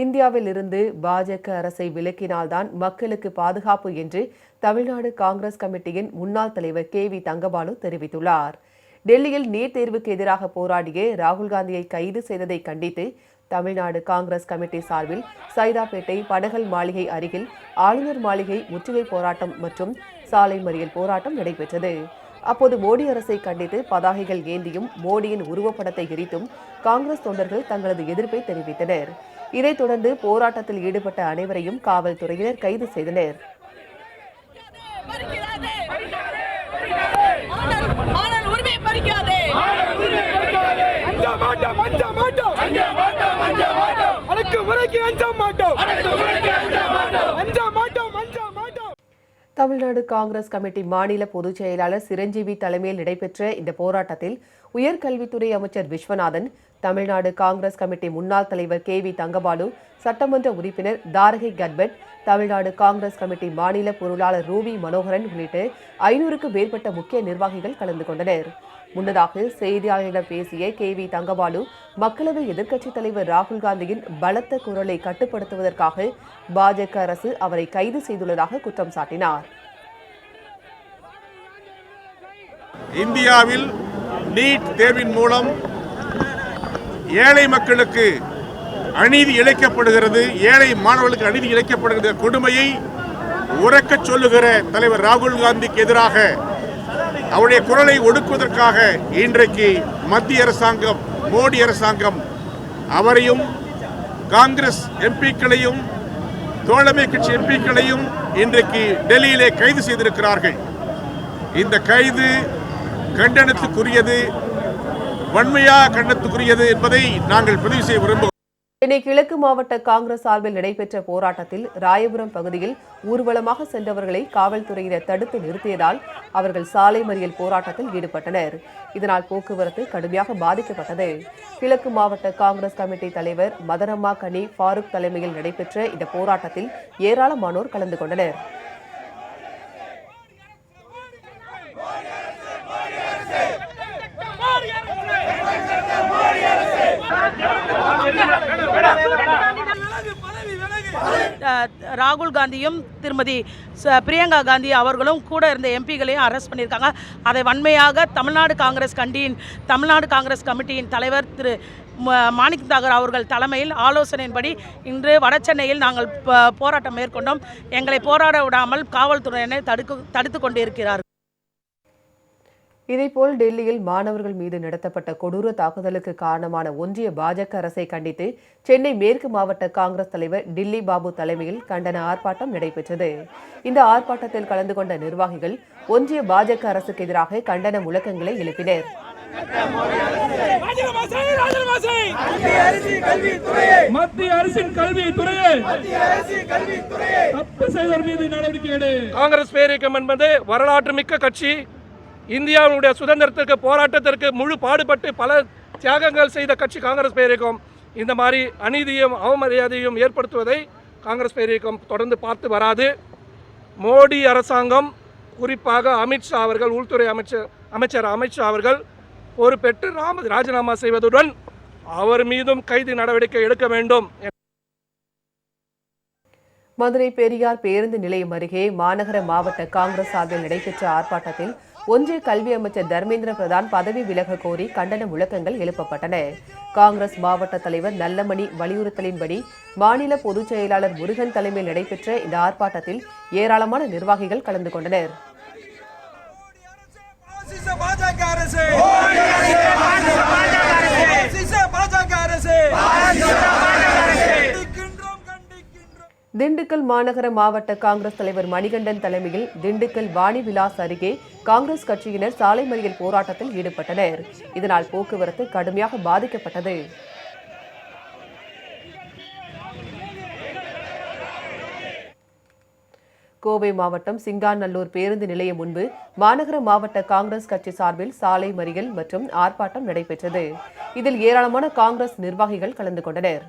இந்தியாவில் இருந்து பாஜக அரசை விலக்கினால்தான் மக்களுக்கு பாதுகாப்பு என்று தமிழ்நாடு காங்கிரஸ் கமிட்டியின் முன்னாள் தலைவர் KV தங்கபாலு தெரிவித்துள்ளார். டெல்லியில் நீட் தேர்வுக்கு எதிராக போராடிய ராகுல் காந்தியை கைது செய்ததை கண்டித்து தமிழ்நாடு காங்கிரஸ் கமிட்டி சார்பில் சைதாப்பேட்டை பனகல் மாளிகை அருகில் ஆளுநர் மாளிகை முற்றுகை போராட்டம் மற்றும் சாலை மறியல் போராட்டம் நடைபெற்றது. அப்போது மோடி அரசை கண்டித்து பதாகைகள் ஏந்தியும் மோடியின் உருவப்படத்தை எரித்தும் காங்கிரஸ் தொண்டர்கள் தங்களது எதிர்ப்பை தெரிவித்தனர். இதைத் தொடர்ந்து போராட்டத்தில் ஈடுபட்ட அனைவரையும் காவல்துறையினர் கைது செய்தனர். தமிழ்நாடு காங்கிரஸ் கமிட்டி மாநில பொதுச் செயலாளர் சிரஞ்சீவி தலைமையில் நடைபெற்ற இந்த போராட்டத்தில் உயர்கல்வித்துறை அமைச்சர் விஸ்வநாதன், தமிழ்நாடு காங்கிரஸ் கமிட்டி முன்னாள் தலைவர் KV தங்கபாலு, சட்டமன்ற உறுப்பினர் தாரகை கட்பட், தமிழ்நாடு காங்கிரஸ் கமிட்டி மாநில பொருளாளர் ரூபி மனோகரன் உள்ளிட்ட 500க்கும் மேற்பட்ட முக்கிய நிர்வாகிகள் கலந்து கொண்டனர். முன்னதாக செய்தியாளர்களிடம் பேசிய KV தங்கபாலு, மக்களவை எதிர்க்கட்சித் தலைவர் ராகுல் காந்தியின் பலத்த குரலை கட்டுப்படுத்துவதற்காக பாஜக அரசு அவரை கைது செய்துள்ளதாக குற்றம் சாட்டினார். இந்தியாவில் நீட் தேர்வின் மூலம் ஏழை மக்களுக்கு அநீதி இழைக்கப்படுகிறது, ஏழை மாணவர்களுக்கு அநீதி இழைக்கப்படுகிற கொடுமையை உரக்கச் சொல்லுகிற தலைவர் ராகுல் காந்திக்கு எதிராக அவருடைய குரலை ஒடுக்குவதற்காக இன்றைக்கு மத்திய அரசாங்கம், மோடி அரசாங்கம் அவரையும் காங்கிரஸ் எம்பிக்களையும் தோழமை கட்சி எம்பிக்களையும் இன்றைக்கு டெல்லியிலே கைது செய்திருக்கிறார்கள். இந்த கைது கண்டனத்துக்குரியது, வன்மையாக கண்டனத்துக்குரியது என்பதை நாங்கள் பதிவு செய்ய விரும்புகிறோம். சென்னை கிழக்கு மாவட்ட காங்கிரஸ் சார்பில் நடைபெற்ற போராட்டத்தில் ராயபுரம் பகுதியில் ஊர்வலமாக சென்றவர்களை காவல்துறையினர் தடுத்து நிறுத்தியதால் அவர்கள் சாலை மறியல் போராட்டத்தில் ஈடுபட்டனர். இதனால் போக்குவரத்து கடுமையாக பாதிக்கப்பட்டது. கிழக்கு மாவட்ட காங்கிரஸ் கமிட்டி தலைவர் மதரம்மா கனி ஃபாரூக் தலைமையில் நடைபெற்ற இந்த போராட்டத்தில் ஏராளமானோர் கலந்து கொண்டனர். ராகுல் காந்தியும் திருமதி பிரியங்கா காந்தி அவர்களும் கூட இருந்த எம்பிகளையும் அரெஸ்ட் பண்ணியிருக்காங்க. அதை வன்மையாக தமிழ்நாடு காங்கிரஸ் கமிட்டியின் தலைவர் திரு மாணிக் தாகூர் அவர்கள் தலைமையில் ஆலோசனையின்படி இன்று வடசென்னையில் நாங்கள் போராட்டம் மேற்கொண்டோம். எங்களை போராட விடாமல் காவல்துறையினர் தடுத்து கொண்டிருக்கிறார்கள். இதேபோல் டெல்லியில் மாணவர்கள் மீது நடத்தப்பட்ட கொடூர தாக்குதலுக்கு காரணமான ஒன்றிய பாஜக அரசை கண்டித்து சென்னை மேற்கு மாவட்ட காங்கிரஸ் தலைவர் டில்லி பாபு தலைமையில் கண்டன ஆர்ப்பாட்டம் நடைபெற்றது. இந்த ஆர்ப்பாட்டத்தில் கலந்து கொண்ட நிர்வாகிகள் ஒன்றிய பாஜக அரசுக்கு எதிராக கண்டன முழக்கங்களை எழுப்பினர். காங்கிரஸ் பேரியக்கம் என்பது வரலாற்று மிக்க கட்சி. இந்தியாவுடைய சுதந்திரத்திற்கு போராட்டத்திற்கு முழு பாடுபட்டு பல தியாகங்கள் செய்த கட்சி காங்கிரஸ் பேரியக்கம். இந்த மாதிரி அநீதியும் அவமரியாதையும் ஏற்படுத்துவதை காங்கிரஸ் பேரியக்கம் தொடர்ந்து பார்த்து வராது. மோடி அரசாங்கம், குறிப்பாக அமித்ஷா அவர்கள், உள்துறை அமைச்சர் அமித்ஷா அவர்கள் பொறுப்பேற்று ராஜினாமா செய்வதுடன் அவர் மீதும் கைது நடவடிக்கை எடுக்க வேண்டும். மதுரை பெரியார் பேருந்து நிலையம் அருகே மாநகர மாவட்ட காங்கிரஸ் சார்பில் நடைபெற்ற ஆர்ப்பாட்டத்தில் ஒன்றிய கல்வி அமைச்சர் தர்மேந்திர பிரதான் பதவி விலக கோரி கண்டன முழக்கங்கள் எழுப்பப்பட்டன. காங்கிரஸ் மாவட்ட தலைவர் நல்லமணி வலியுறுத்தலின்படி மாநில பொதுச் செயலாளர் முருகன் தலைமையில் நடைபெற்ற இந்த ஆர்ப்பாட்டத்தில் ஏராளமான நிர்வாகிகள் கலந்து கொண்டனர். திண்டுக்கல் மாநகர மாவட்ட காங்கிரஸ் தலைவர் மணிகண்டன் தலைமையில் திண்டுக்கல் வாணி விலாஸ் அருகே காங்கிரஸ் கட்சியினர் சாலை மறியல் போராட்டத்தில் ஈடுபட்டனர். இதனால் போக்குவரத்து கடுமையாக பாதிக்கப்பட்டது. கோவை மாவட்டம் சிங்காநல்லூர் பேருந்து நிலையம் முன்பு மாநகர மாவட்ட காங்கிரஸ் கட்சி சார்பில் சாலை மறியல் மற்றும் ஆர்ப்பாட்டம் நடைபெற்றது. இதில் ஏராளமான காங்கிரஸ் நிர்வாகிகள் கலந்து கொண்டனர்.